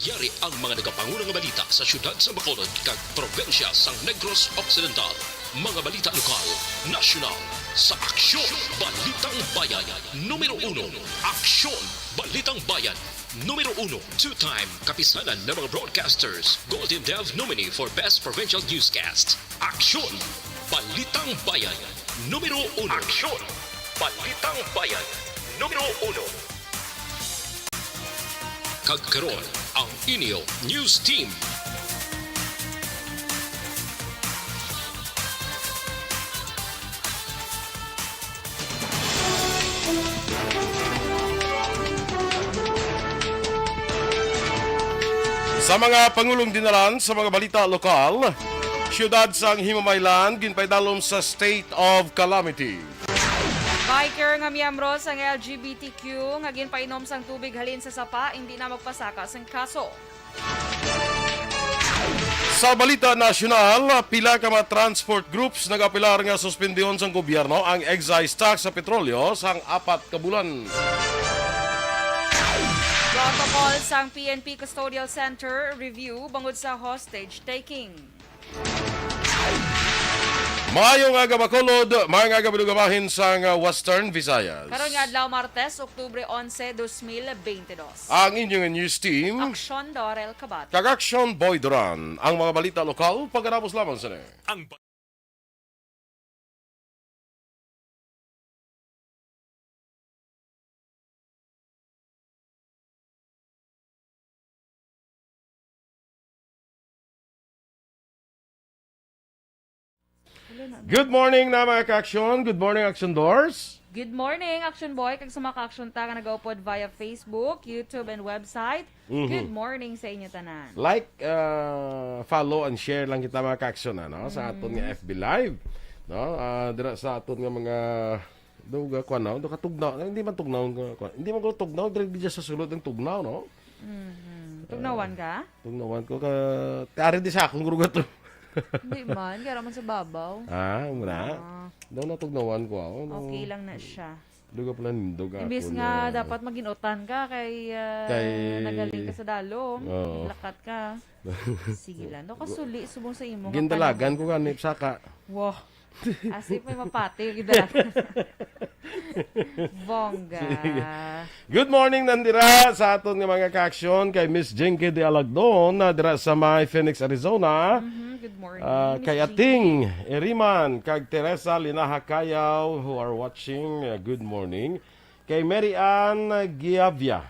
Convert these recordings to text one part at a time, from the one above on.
Yari ang mga nagapangunang balita sa syudad sa Bacolod kag probensya sang Negros Occidental. Mga balita lokal, nasyonal, sa Aksyon Balitang Bayan. Numero 1, Aksyon Balitang Bayan. Numero 1, two-time kapisanan ng mga broadcasters. Golden Dev nominee for Best Provincial Newscast. Aksyon Balitang Bayan. Numero 1. Aksyon Balitang Bayan. Numero 1. Kagkaroon ang inyo News Team. Sa mga pangulong dinalan sa mga balita lokal, siyudad sang Himamaylan ginpaydalom sa state of calamity. Biker nga miyembro sang LGBTQ nga ginpainom sang tubig halin sa sapa hindi na magpasaka sang kaso. Sa balita nasyonal, pila ka mga transport groups nagapilar nga suspendyon sang gobyerno ang excise tax sa petrolyo sang 4 ka bulan. Protocol sang PNP Custodial Center review bangod sa hostage taking. Maayong aga Bacolod, maayong aga binugabahin sang Western Visayas. Karon nga adlaw Martes, Oktubre 11, 2022. Ang inyong news team, Aksyon Dorel Kabat. Kag-Action Boy Duran, ang mga balita lokal pagkatapos lamang sa Ang Good morning na mga ka-aksyon. Good morning, Action Doors. Good morning, Action Boy. Kag sa mga ka-action ta nga nag-upload via Facebook, YouTube, and website. Good morning sa inyo tanan. Like, follow, and share lang kita mga ka-aksyon sa aton nga FB Live. No? Dira sa aton nga mga duga ko katugnaw. Hindi man tugnaw. Hindi man ko tugnaw. Dira sa sulod ng tugnaw, no? Tugnawan ka? Tugnawan ko ka... Tari di sa akong gruga to. Hindi man, kaya raman sa babaw. Muna. Daw natugnawan ko ako. Okay lang na siya. Duga pala nindog ako. Imbis nga dapat maginutan ka kay nagaling ka sa dalom. Oo. Lakat ka. Sige lang. No, kasuli, subong sa imo. Gindalagan ko kanip saka. Wow. Asip may mapati. Gindalagan. Bongga. Good morning nandira sa aton nga mga ka-aksyon kay Miss Jinky de Alagdon na dira sa may Phoenix, Arizona. Good morning. Kay Ating Eriman, kag Teresa Linahakayaw who are watching, good morning. Kay Mary Ann Giavia,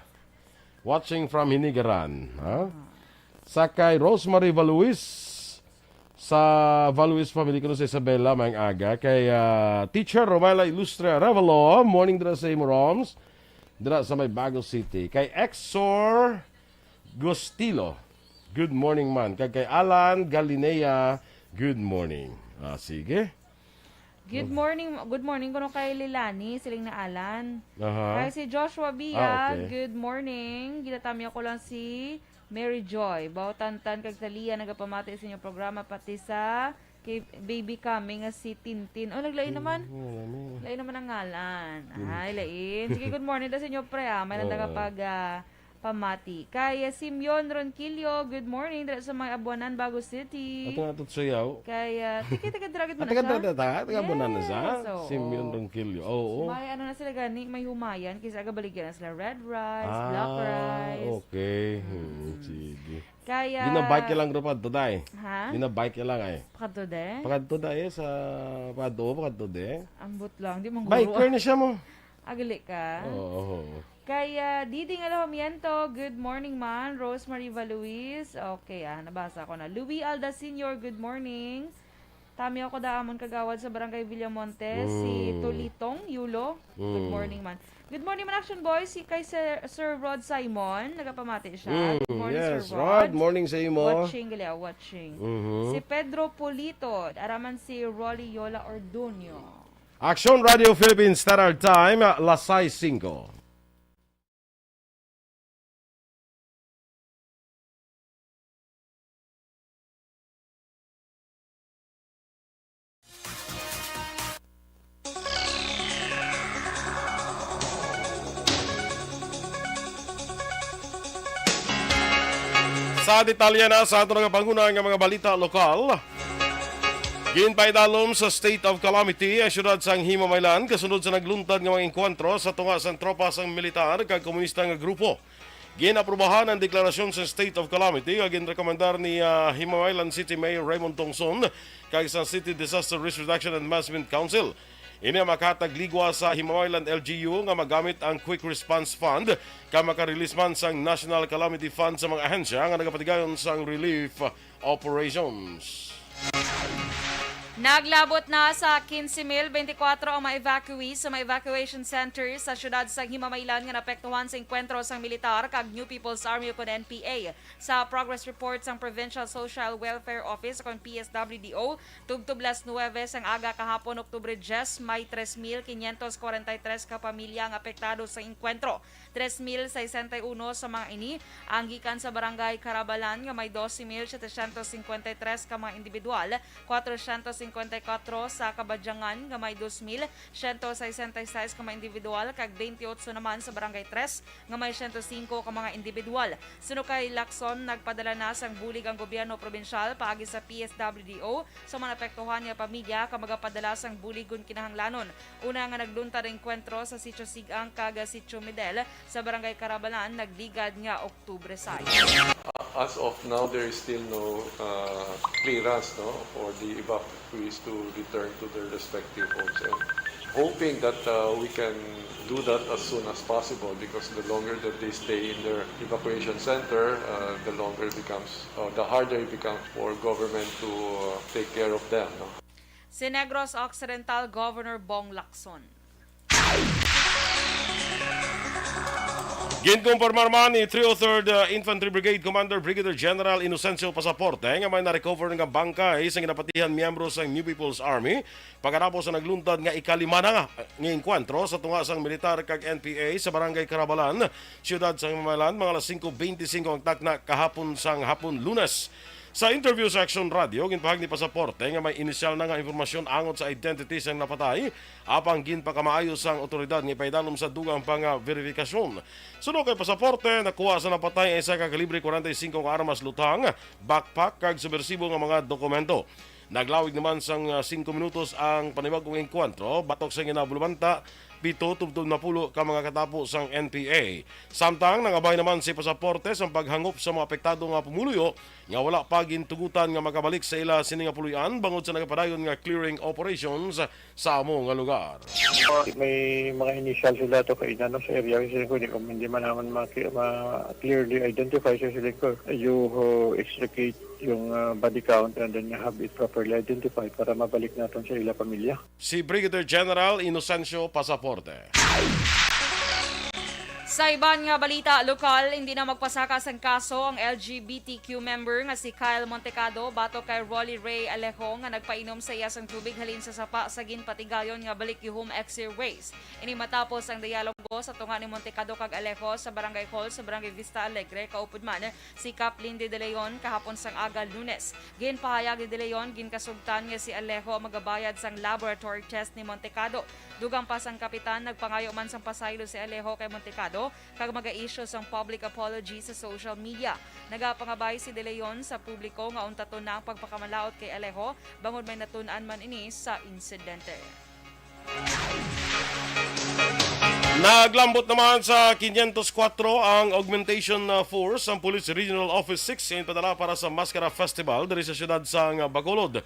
watching from Hinigaran. Sa kay Rosemary Valuis, sa Valuis family ko sa Isabela, mayang aga. Kay Teacher Romela Ilustre Revelo, morning dira sa imo Roms, dira sa may Bago City. Kay Exor Gustilo, good morning man. Kay Alan Galinea, good morning. Sige. Good morning kuno kay Lilani, siling na Alan. Aha. Kay si Joshua Bia, Okay. good morning. Ginatamya ko lang si Mary Joy. Bautantan kag Talia nagapamati sa inyong programa pati sa kay baby kami nga si Tintin. Oh, naglain naman. Lain naman ang ngalan. Ay, lain. Sige, good morning daw sa inyo, pre. May nagapag pamati. Kay Simeon Ronquillo, good morning dito sa mga Abuanan, Bago City. Ato nga sayaw. Kay tiki-taga-dragit mo na Taga siya. bunan na siya. oo. Si Mion Ronquillo. Oo. May ano na sila gani, may humayan kasi agabaligyan na sila red rice, black rice. Okay. Sige. Kaya Ginabike lang ro pa today. ha? Ginabike lang ay. Pakadto de? Pakadto dae sa pakadto de. Ambot lang, di man Biker na siya mo. Agali ka. Oo. Kaya Diding Alojamiento, good morning man. Rosemary Valuis, okay nabasa ko na. Louis Alda Senior, good morning. Tami ako daamon kagawad sa Barangay Villamonte. Si Tulitong Yulo, good morning man. Good morning man Action Boys. Si kay Sir Rod Simon, nagapamati siya. Good morning Yes, Sir Rod. Rod. Morning sa imo. Watching gali, watching. Mhm. Si Pedro Polito, araman si Rolly Yola Ordunio. Action Radio Philippines Standard Time, Lasay 5. Sa detalye na sa ato nga pangunang nga mga balita lokal. Ginpaidalom sa state of calamity ang syudad sang Himamaylan kasunod sa nagluntad nga mga engkwentro sa tunga sang tropa sang militar kag komunista nga grupo. Ginaprubahan ang deklarasyon sa state of calamity nga ginrekomendar ni Himamaylan City Mayor Raymond Tongson kag sa City Disaster Risk Reduction and Management Council. Ini ang makatagligwa sa Himamaylan LGU nga magamit ang Quick Response Fund kag makarelease man sang National Calamity Fund sa mga ahensya nga nagapatigayon sang relief operations. Naglabot na sa 15,024 ang mga evacuees sa mga evacuation centers sa syudad sa Himamaylan nga naapektuhan sa enkwentro sang militar kag New People's Army o NPA. Sa progress report sang Provincial Social Welfare Office o PSWDO, tubtub las 9 sang aga kahapon Oktubre 10, may 3,543 ka pamilya ang apektado sa enkwentro. 3,061 sa mga ini ang gikan sa barangay Carabalan nga may 12,753 ka mga individual, 454 sa Kabadyangan nga may 2,166 ka mga individual kag 28 naman sa barangay 3 nga may 105 ka mga individual. Suno kay Lacson nagpadala na sang bulig ang gobyerno probinsyal paagi sa PSWDO sa mga apektuhan nga pamilya ka magapadala sang buligon kinahanglanon. Una nga nagluntad ang enkwentro sa Sitio Sigang kag Sitio Medel sa barangay Carabalan nagligad nga Oktubre 6. As of now, there is still no clearance for the evacuees to return to their respective homes. And hoping that we can do that as soon as possible because the longer that they stay in their evacuation center, the harder it becomes for government to take care of them. Si Negros Occidental Governor Bong Lacson. Ginkumpirmar man ni 303rd Infantry Brigade Commander Brigadier General Inocencio Pasaporte nga may na-recover nga bangkay sa ginapatihan miyembro sa New People's Army pagkatapos sa nagluntad nga ikalima na nga enkwentro sa tunga sang militar kag NPA sa barangay Carabalan, siyudad sa Himamaylan, mga alas 5:25 ang takna kahapon sang hapon Lunes. Sa interview sa Action Radio, ginpahag ni Pasaporte nga may inisyal na nga informasyon angot sa identity sang napatay, apang ginpakamaayos sang otoridad nga ipaidalom sa dugang pang-verifikasyon. Sunod kay Pasaporte, nakuha sa napatay ay isa ka kalibre 45 nga armas lutang, backpack kag subversibo nga mga dokumento. Naglawig naman sang 5 minutos ang panibagong enkwentro, batok sa ginabulubanta, 7-10 ka mga katapo sang NPA. Samtang nangabay naman si Pasaporte sa paghangop sa mga apektado nga pumuluyo nga wala pa gintugutan nga makabalik sa ila sini nga puluyan bangod sa nagapadayon nga clearing operations sa amo nga lugar. May mga initial sila to kay sa area kasi kung hindi man naman clearly identify sa sila ko you extricate yung body count and then you have it properly identified para mabalik natin sa ila pamilya. Si Brigadier General Inocencio Pasaporte. Sa iban nga balita lokal, hindi na magpasakas ang kaso ang LGBTQ member nga si Kyle Montecado bato kay Rolly Ray Alejo nga nagpainom sa iya sang tubig halin sa sapa sa ginpatigayon nga balik yuhum X-rays. Ini matapos ang dialogo sa tunga ni Montecado kag Alejo sa Barangay Hall sa Barangay Vista Alegre, kaupod man si Kaplin de Leon kahapon sang aga Lunes. Ginpahayag ni De Leon ginkasugtan nga si Alejo magabayad sang laboratory test ni Montecado. Dugang pa sang kapitan nagpangayo man sang pasaylo si Alejo kay Montecado kag maga-issue sang public apology sa social media. Nagapangabay si De Leon sa publiko nga untaton na ang pagpakamalaot kay Alejo bangod may natun-an man ini sa insidente. Naglambot naman sa 504 ang augmentation force ang Police Regional Office 6 padala para sa Mascara Festival diri sa siyudad sang Bacolod.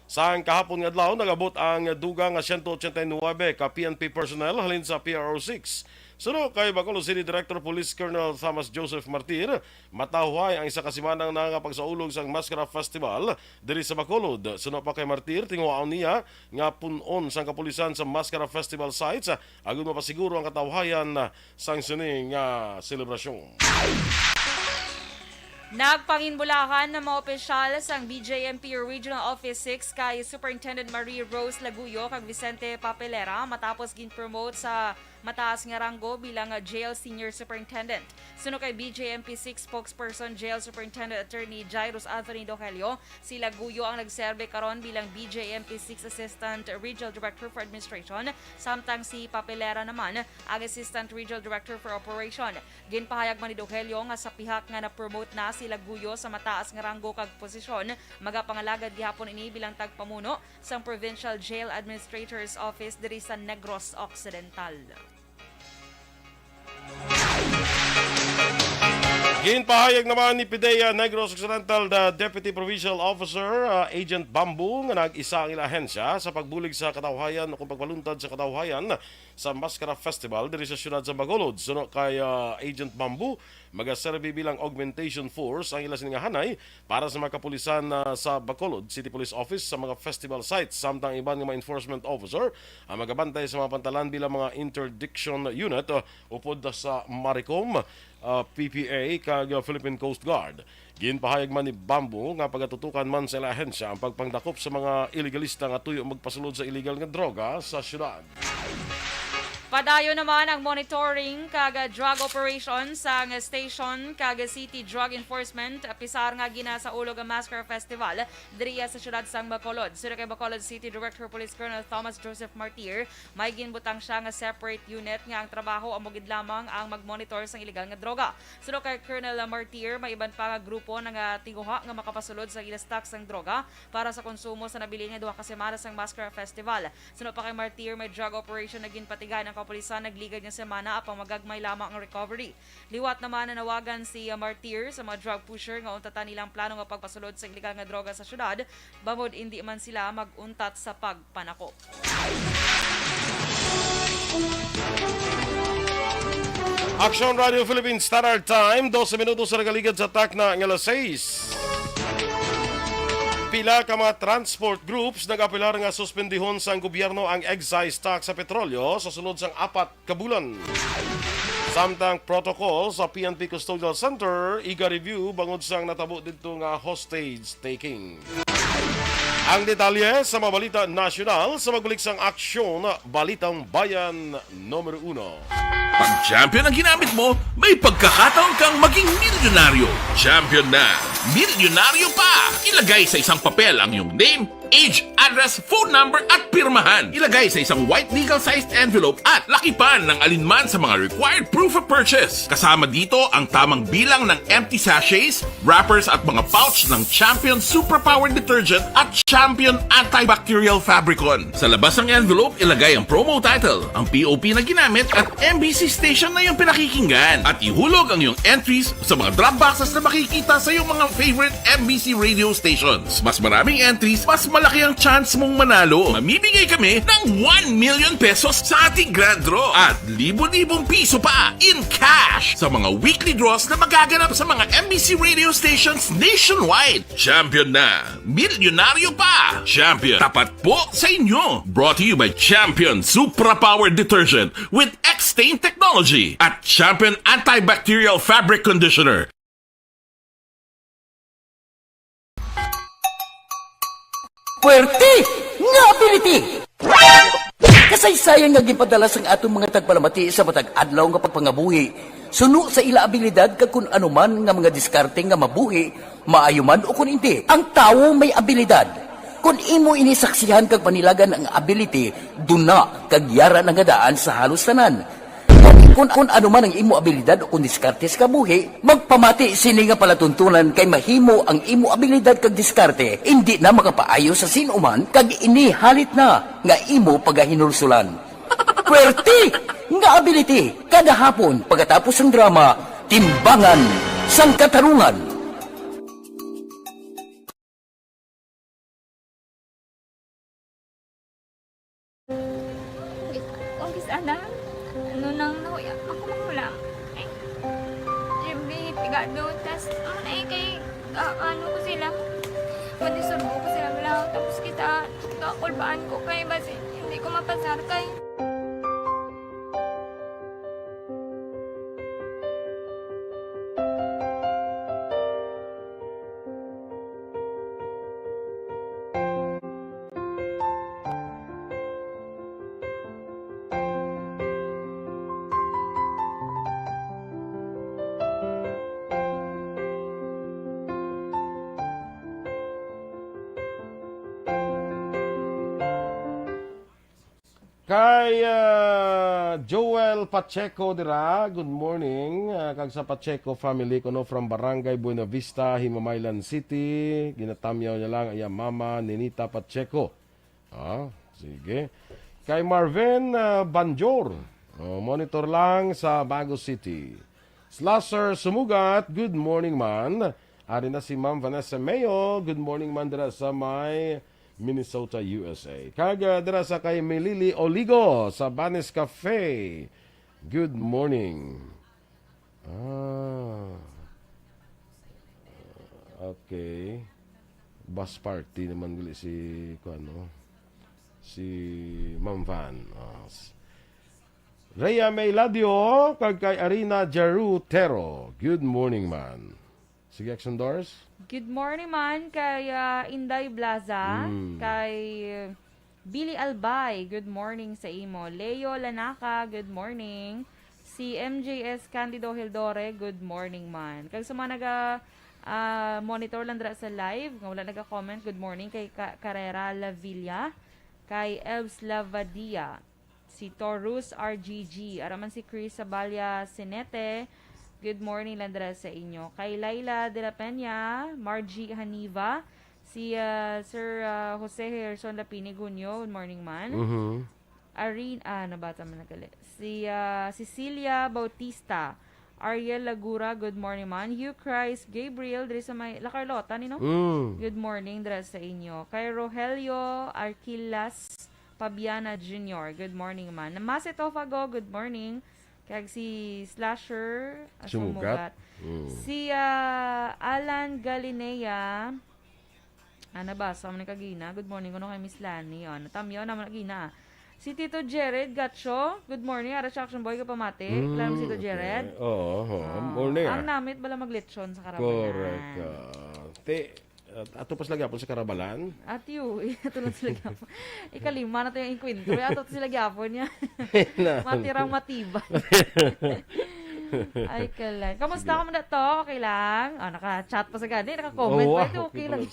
Sa kahapon nga adlaw nagabot ang dugang 189 ka PNP personnel halin sa PRO 6. Suno kay Bacolod City Director Police Colonel Thomas Joseph Martir, matahuay ang isa ka simanang nangapagsaulog sa Mascara Festival diri sa Bacolod. Suno pa kay Martir, tinguaon niya nga punon sang kapulisan sa Mascara Festival sites agon mapasiguro ang katawhayan sang sining selebrasyon. Nagpanginbulahan ng mga opisyal sang BJMP Regional Office 6 kay Superintendent Marie Rose Laguyo kag Vicente Papelera matapos gin-promote sa mataas nga ranggo bilang Jail Senior Superintendent. Suno kay BJMP 6 spokesperson Jail Superintendent Attorney Jairus Anthony Dogelio, si Laguyo ang nagserbe karon bilang BJMP 6 Assistant Regional Director for Administration, samtang si Papelera naman ang Assistant Regional Director for Operation. Ginpahayag man ni Dogelio nga sa pihak nga na-promote na si sila guyo sa mataas nga ranggo kag posisyon. Magapangalagad gihapon ini bilang tagpamuno sa Provincial Jail Administrator's Office diri sa Negros Occidental. Ginpahayag naman ni PIDEA Negros Occidental the Deputy Provincial Officer Agent Bambu nga nag-isa ang ila ahensya sa pagbulig sa katawhayan o kung pagpaluntad sa katawhayan sa Mascara Festival diri sa siyudad sa Bacolod. Suno kay Agent Bambu, magaserbi bilang augmentation force ang ila siningahanay para sa mga kapulisan sa Bacolod City Police Office sa mga festival sites. Samtang iban nga mga enforcement officer ang magabantay sa mga pantalan bilang mga interdiction unit upod sa Maricom, PPA kag Philippine Coast Guard. Ginpahayag man ni Bambu nga pagatutukan man sa ahensya ang pagpangdakop sa mga illegalista nga tuyo magpasulod sa illegal nga droga sa syudad. Padayo naman ang monitoring kag drug operation sa station kag City Drug Enforcement pisar nga gina sa ulog ang Mascara Festival diriya sa syudad sang Bacolod. Sura kay Bacolod City Director Police Colonel Thomas Joseph Martir, may ginbutang siya nga separate unit nga ang trabaho amo gid lamang ang magmonitor sang illegal nga droga. Sura kay Colonel Martir, may iban pa nga grupo nga tiguha nga makapasulod sa ila-stock sang droga para sa konsumo sa nabili nga duha ka semana sang Mascara Festival. Sura pa kay Martir, may drug operation na ginpatigan ang kapulisan nagligad nga semana apang magagmay lamang ang recovery. Liwat naman na nawagan si Martir sa mga drug pusher nga untatan nilang plano nga pagpasulod sa illegal nga droga sa syudad, bangod hindi man sila maguntat sa pagpanako. Action Radio Philippines Standard Time, 12 minutos sa nagaligad sa tak na ng alas 6. Pila ka mga transport groups nag-apilar nga suspendihon sa gobyerno ang excise tax sa petrolyo sa sunod sang 4 ka bulan. Samtang protocol sa PNP Custodial Center iga-review bangod sang natabo dito nga hostage taking. Ang detalye sa mga balita nasyonal sa magbalik sang aksyon Balitang Bayan numero 1. Pag champion ang ginamit mo, may pagkakataon kang maging milyonaryo. Champion na, milyonaryo pa! Ilagay sa isang papel ang iyong name, age, address, phone number at pirmahan. Ilagay sa isang white legal-sized envelope at lakipan ng alinman sa mga required proof of purchase. Kasama dito ang tamang bilang ng empty sachets, wrappers at mga pouch ng Champion Superpower Detergent at Champion Antibacterial Fabricon. Sa labas ng envelope, ilagay ang promo title, ang POP na ginamit at MBC station na yung pinakikinggan. At ihulog ang iyong entries sa mga drop boxes na makikita sa iyong mga favorite MBC radio stations. Mas maraming entries, mas malaki ang chance mong manalo. Mamimigay kami ng 1 million pesos sa ating grand draw at libo-libong piso pa in cash sa mga weekly draws na magaganap sa mga MBC radio stations nationwide. Champion na, milyonaryo pa. Champion, tapat po sa inyo. Brought to you by Champion Supra Power Detergent with X-Stain Technology at Champion Antibacterial Fabric Conditioner. Puwerte nga ability! Kasaysayan nga gipadala sang atong mga tagpalamati sa matag adlaw nga pagpangabuhi. Suno sa ila abilidad kag kun anuman nga mga diskarte nga mabuhi, maayo man o kun hindi. Ang tawo may abilidad. Kung imo inisaksihan kag panilagan ang ability, duna kag yara nga daan sa halos tanan. Kung ano man ang imo abilidad o kung diskarte sa kabuhi, magpamati sini nga palatuntunan kay mahimo ang imo abilidad kag diskarte, hindi na makapaayo sa sinuman kag ini halit na nga imo pagahinulsulan. Puwerte nga ability kada hapon pagkatapos ng drama, Timbangan sang Katarungan. Ongkis anak, nunang nahuya ako makulang. Ay, Jimmy, pigado, tas ay kay ano ko sila. Madisurbo ko sila lang, tapos kita kakulbaan ko kay basi hindi ko mapasar kay. Kay Joel Pacheco dira, good morning. Kag sa Pacheco family kuno from Barangay Buena Vista, Himamaylan City. Ginatamyaw niya lang iya mama Ninita Pacheco. Sige. Kay Marvin Banjor, monitor lang sa Bago City. Slasher Sumugat, good morning man. Ari na si Ma'am Vanessa Mayo, good morning man dira sa may Minnesota, USA. Kaga dira sa kay Melili Oligo sa Banes Cafe. Good morning. Okay. Bus party naman gali si si Ma'am Van. Rhea May Ladio kag kay Arina Jarutero. Good morning man. Sige, Action Doors. Good morning man kay Inday Blaza, kay Billy Albay, good morning sa imo. Leo Lanaka, good morning. Si MJS Candido Hildore, good morning man. Kag sa mga monitor lang dira sa live, nga wala naga-comment, good morning kay Carrera Lavilla, kay Elves Lavadia, si Taurus RGG, araman si Chris Sabalya Sinete, good morning Landra sa inyo. Kay Laila de la Peña, Margie Haniva, si Sir Jose Gerson Lapini Gunyo, good morning man. Nabata man nagali. Si Cecilia Bautista, Ariel Lagura, good morning man. Hugh Christ Gabriel, diri sa may La Carlota, nino? Good morning dira sa inyo. Kay Rogelio Arquilas Fabiana Jr., good morning man. Namase Tofago, good morning. Kag si Slasher Sumugat. Si Alan Galinea, nabasa mo ni kagina. Good morning kuno kay Miss Lani. Natamyo naman kagina. Si Tito Jared Gacho, good morning. Ara sa Action Boy ka pamati. Kilala mo si Tito Jared? Morning. Ang namit bala maglechon sa Karabalan. Correct. Ato pas lagi sa Karabalan. Atiyo, ito lang sila gyapon. Ikalima na to yung inkwento. Ato sila gyapon niya. Matirang matibay. Ay, kalay. Kamusta ka mo na to? Okay lang? Naka-chat pa sa gani. Naka-comment pa ito. Okay lang.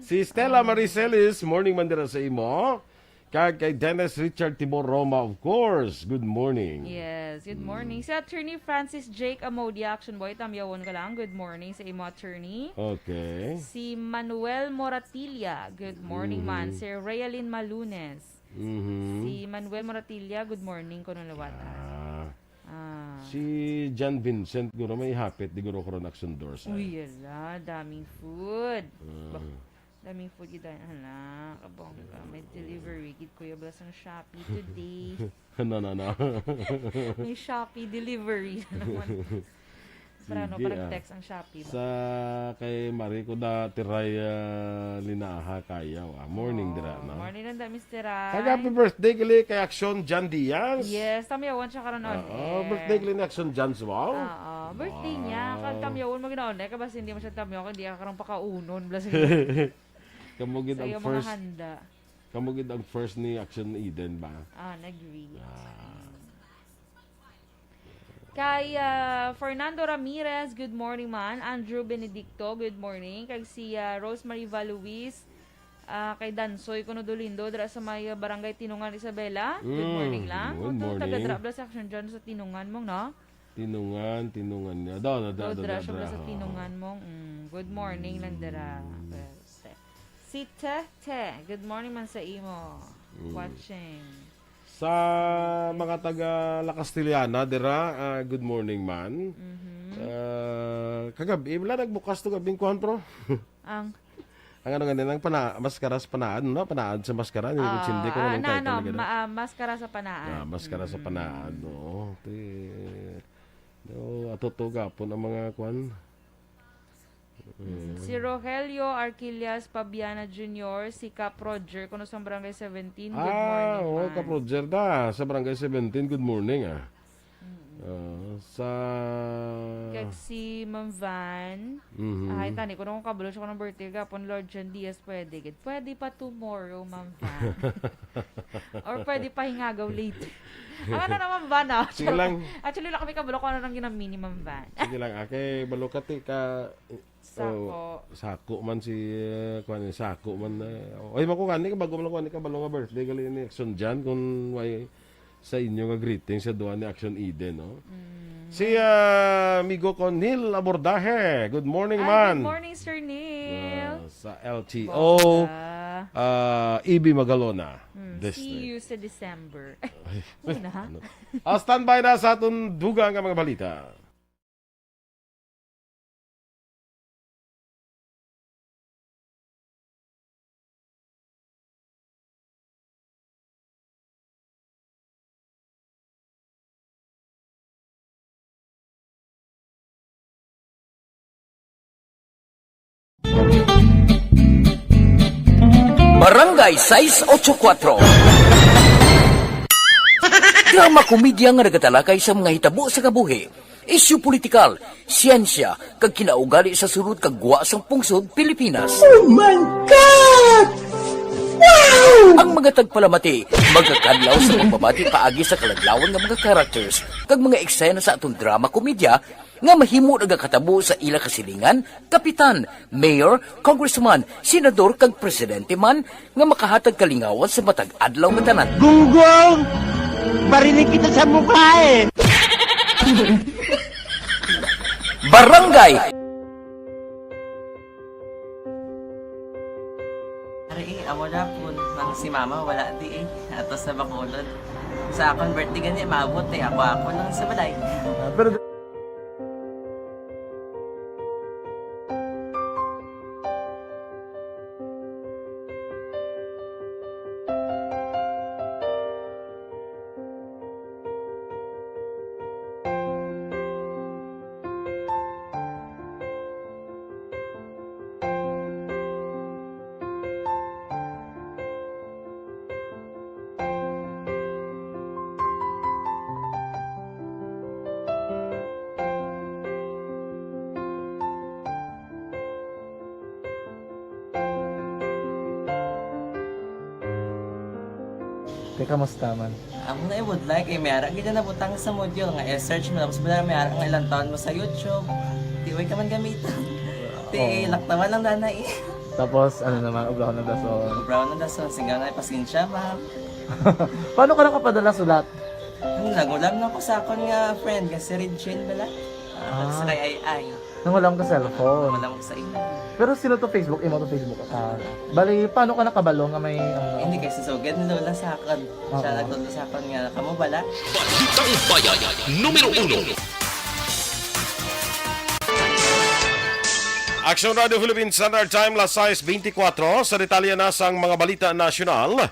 Si Stella Maricelis, morning mandira sa imo. Kag kay Dennis Richard Tibor Roma, of course. Good morning. Yes, good morning. Si Attorney Francis Jake Amodia, Action Boy, tamyawon ka lang. Good morning sa imo, Attorney. Okay. Si Manuel Moratilla, good morning man. Si Realin Malunes. Si Manuel Moratilla, good morning ko nung lawata. Si John Vincent, guro may hapit, di guro ko Action Doors. Uy, yala, daming food. Daming food yun. Hala, kabong may delivery. Gid Kuya Blas ang Shopee today. No. May Shopee delivery. Parang text ang Shopee ba? Sa kay Mariko da Tiray Linaha Kayaw. Morning dira, no? Morning lang da, Mr. Rai. Kag happy birthday kili kay Action Jan Diaz. Yes, tamyawan siya karon on. Birthday kili ni Action Jan wow. Birthday niya. Kag tamyawan mo ginaon kay basta hindi mo siya tamyaw hindi ka karon pakaunon blas. Kamugid sa ang mga first. handa. Kamugid ang first ni Action Eden ba? Nag-read. Kay Fernando Ramirez, good morning man. Andrew Benedicto, good morning. Kay si Rosemary Valuis, kay Dansoy Conodolindo, dra sa may Barangay Tinungan Isabela. Good morning lang. Good morning. Taga-dra sa Action dyan sa Tinungan mong, no? Tinungan niya. Dra siya sa Tinungan mong. Good morning lang dra. Si Teh, good morning man sa imo. Watching. Sa mga taga La Castellana, dira, good morning man. Kagabi, wala nagbukas to gabing kuhan pro. Ang ano ganun, maskara sa panaan, no? Panaan sa maskara, hindi ko nung title. Maskara sa panaan. Maskara sa panaan, no? Atutuga po ng mga kuhan. Si Rogelio Arquillas Pabiana Jr., si Cap Roger, kuno sa Barangay 17, good morning. Cap Roger da, sa Barangay 17, good morning, sa... Kag si Ma'am Van, ay tani, kuno kong kabalo siya ko ng birthday gapon, Lord John Diaz, pwede pa tomorrow, Ma'am Van. Or pwede pa hingagaw later. Ang ano naman ba na? Sige lang. Actually, lang kami kabalo ko ano nang ginamini, Ma'am Van. Sige lang, balo ka Sako man si Sako man. Oy mako kani ka bago man ko ka balo nga birthday gali ni Action Jan kun way sa inyo nga greeting sa duwa ni Action Eden, no? Si Migo Conil Abordaje. Good morning, man. Good morning, Sir Neil. Sa LTO EB Magalona. See you sa December. Una. Standby na sa atong dugang nga mga balita. Barangay 684. Drama komedya nga nagatalakay sa mga hitabo sa kabuhi, isyu politikal, siyensya, kag kinaugali sa sulod kag guwa sang pungsod Pilipinas. Oh my God! Wow! Ang mga tagpalamati, magkakadlaw sa pagbabati paagi sa kaladlawan nga mga characters kag mga eksena sa atong drama komedya nga mahimo nagakatabo sa ila kasilingan, kapitan, mayor, congressman, senador kag presidente man nga makahatag kalingawan sa matag adlaw nga tanan. Gunggong! Barinig kita sa mukha eh! Barangay Ari, amo na po nang si mama wala di ato sa Bacolod. Sa akong birthday gani maabot ako lang sa balay. Pero kamusta man? Amo na would like mayara gid na butang sa module nga search mo tapos bala mayara nga ilang taon mo sa YouTube. Di way ka man gamitan. Ti laktawan lang danay. Tapos, ano naman, ublaw ng dason. Brown na dason singaw na pasensya ma'am. Paano ka nakapadala sulat? Nagulam na ko sa akon nga friend nga si Regine bala. Sa kay ay. Nang wala ka cellphone. Wala mo sa ina. Pero sino to Facebook? Imo to Facebook. Bali, paano ka nakabalo nga may... Hindi kasi sugad ni Lola sa akon. Siya nagtulo sa akon nga kamo bala. Balitang Bayan, numero 1. Action Radio Philippines Standard Time, las 6:24. Sa detalye na sang mga balita nasyonal.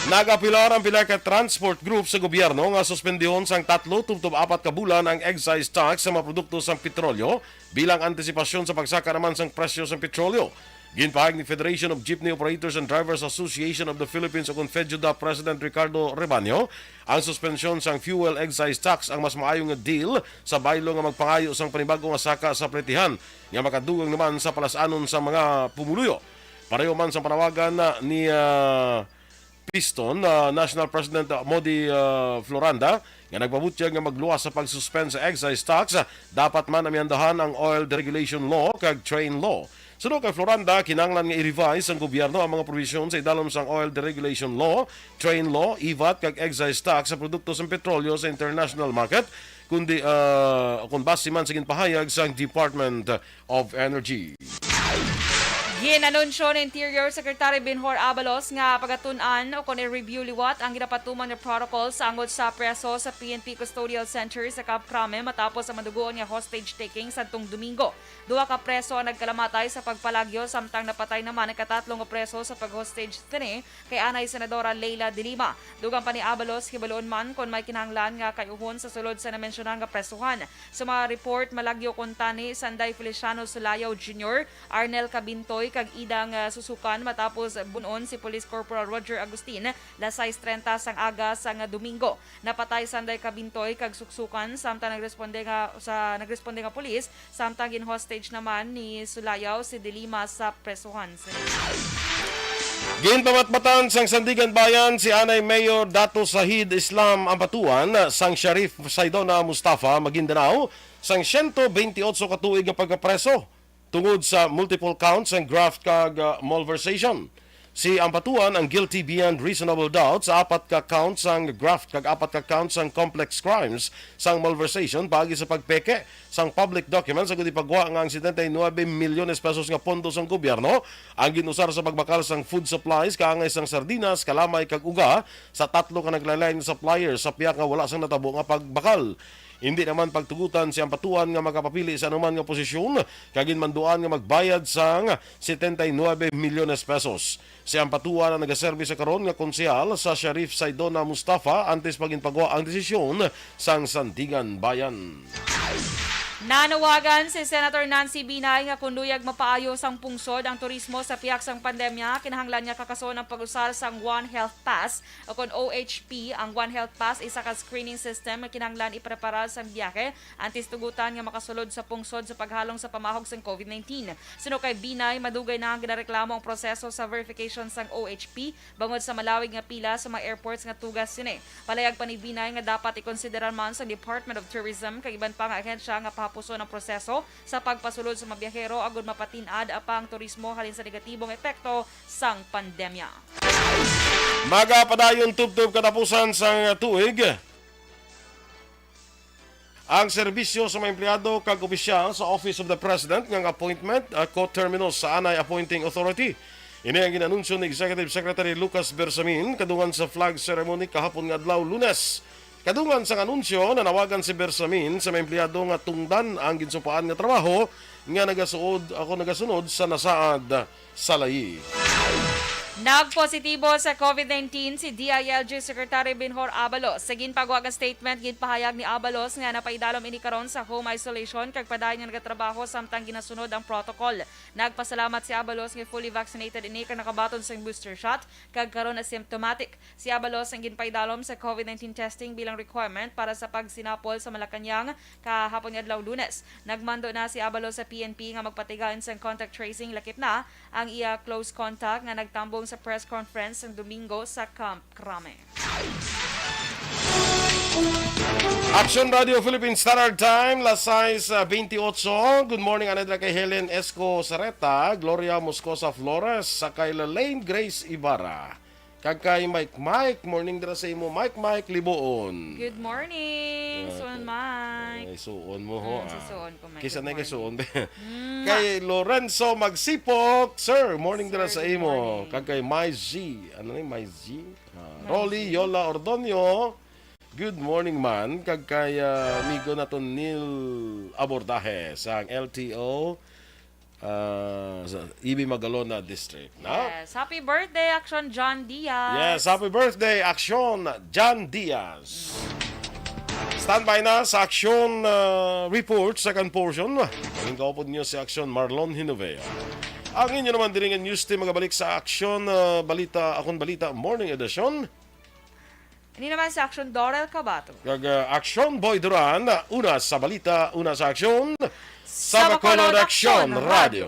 Nagapilar ang pilar ka transport group sa gobyerno nga suspendihon sang 3-4 ka bulan ang excise tax sa mga produkto sang petrolyo bilang antisipasyon sa pagsaka naman sang presyo sang petrolyo. Ginpahag ni Federation of Jeepney Operators and Drivers Association of the Philippines o Confedjuda President Ricardo Rebaño ang suspensyon sang fuel excise tax ang mas maayong nga deal sa baylo nga magpangayo sang panibago nga saka sa pletihan nga makadugang naman sa palasanon sa mga pumuluyo. Pareho man sa panawagan ni Piston, National President Modi Floranda, nga nagpabutyag nga magluwas sa pagsuspend sa excise tax, dapat man amyandahan ang Oil Deregulation Law kag Train Law. Sunod kay Floranda, kinanglan nga i-revise ang gobyerno ang mga provision sa idalom sang Oil Deregulation Law, Train Law, IVAT kag excise tax sa produkto sa petrolyo sa international market, kundi kung base man sa ginpahayag sa Department of Energy. Ginanunsyo ni Interior Secretary Benhur Abalos nga pagatun-an o kung i-review liwat ang ginapatuman nga protocol sa angod sa preso sa PNP Custodial Center sa Camp Crame matapos ang madugoon nga hostage taking sa tung Domingo. 2 ka preso ang nagkalamatay sa pagpalagyo samtang napatay naman ang katatlong preso sa pag-hostage tini kay anay Senadora Leila de Lima. Dugang pa ni Abalos hibaloon man kung may kinahanglan nga kayuhon sa sulod sa namensyonang nga presuhan. Sa mga report malagyo kun tani Sanday Feliciano Sulayaw Jr., Arnel Cabintoy kag idang susukan matapos bunon si Police Corporal Roger Agustin las 6:30 sang aga sang Domingo. Napatay Sanday Cabintoy kag suksukan samtang nagresponde nga pulis samtang gin-hostage naman ni Sulayaw si De Lima sa presuhan. Ginpamatmatan sang Sandigan Bayan si Anay Mayor Dato Sahid Islam Ampatuan sang Sharif Saidona Mustafa Maguindanao sang 128 katuig nga pagkapreso. tungod sa multiple counts and graft kag malversation. Si Ampatuan ang guilty beyond reasonable doubt sa 4 ka counts sang graft kag 4 ka counts sang complex crimes sang malversation pagi sa pagpeke sang public documents sa pagwa nga ang 79 milyones pesos nga pondo sang gobyerno ang ginusar sa pagbakal sang food supplies kaangay sang sardinas, kalamay kag uga sa 3 ka naglain-lain suppliers sa piyak nga wala sang natabo nga pagbakal. Hindi naman pagtugutan si Ampatuan nga makapapili sa anuman nga posisyon kagin manduan nga magbayad sang 79 milyones pesos. Si Ampatuan ang nagaserbi sa karon nga konsehal sa Sheriff Saidona Mustafa antes paginpagawa ang desisyon sang Sandigan Bayan. Nanawagan si Senator Nancy Binay nga kunduyag mapaayos ang pungsod ang turismo sa piyak sang pandemya. Kinahanglan niya kakason ang pag-usal sang One Health Pass o kon OHP. Ang One Health Pass isa ka screening system nga kinahanglan ipreparar sang biyahe antes tugutan nga makasulod sa pungsod sa paghalong sa pamahog sang COVID-19. Sino kay Binay, madugay na ang ginareklamo ang proseso sa verification sang OHP bangod sa malawig nga pila sa mga airports nga tugas sini. Palayag pa ni Binay nga dapat ikonsideran man sa Department of Tourism kag iban pa nga ahensya nga pahapuso ng proseso sa pagpasulod sa mga biyahero agud mapatin-ad apang turismo halin sa negatibong epekto sang pandemya. Magapadayon tubtub katapusan sang tuig. Ang serbisyo sa mga empleyado kag opisyal sa Office of the President ng appointment co-terminus sa Anay Appointing Authority. Ini ang ginanunsyo ni Executive Secretary Lucas Bersamin kadungan sa flag ceremony kahapon nga adlaw Lunes. Kadungan sa anunsyo, nanawagan si Bersamin sa mga empleyado nga tungdan ang ginsupaan nga trabaho nga nagasunod sa nasaad sa layi. Nagpositibo sa COVID-19 si DILG Secretary Benhur Abalos. Sa ginpagawa nga statement, ginpahayag ni Abalos nga napaidalom ini karon sa home isolation kag padayon nga nagatrabaho samtang ginasunod ang protocol. Nagpasalamat si Abalos nga fully vaccinated ini kag nakabaton sa booster shot kag karon asymptomatic. Si Abalos ang ginpaidalom sa COVID-19 testing bilang requirement para sa pagsinapol sa Malacañang kahapon nga adlaw Lunes. Nagmando na si Abalos sa PNP nga magpatigayon sa contact tracing lakip na ang iya close contact nga nagtambong sa press conference ng Domingo sa Camp Crame. Action Radio Philippine Standard Time, las 6:28. Good morning, anadra kay Helen Esco Sareta, Gloria Moscosa Flores, sa kay Lane Grace Ibarra. Kag kay Mike, morning dira sa imo, Mike Liboon. Good morning, Suon Mike. Ay, suon mo ho. Si Suon ko, Mike. Kisa na Good kay suon. Kay Lorenzo Magsipok, sir, morning dira sa imo. Kag kay My G, ano ni My G? Rolly Yola Ordonio. Good morning man. Kag kay amigo naton Neil Abordaje sa LTO sa Ibi Magalona District. No? Yes, happy birthday, Action John Diaz. Yes, happy birthday, Action John Diaz. Standby na sa Action Report, second portion. Ang kaupod niyo si Action Marlon Hinovea. Ang inyo naman din ang news team magabalik sa Action Balita, Akon Balita Morning Edition. Ini naman sa Action Dorel Cabato. Kag Action Boy Duran, una sa balita, una sa Action, sa Bacolod Bacolod Action Action Radio.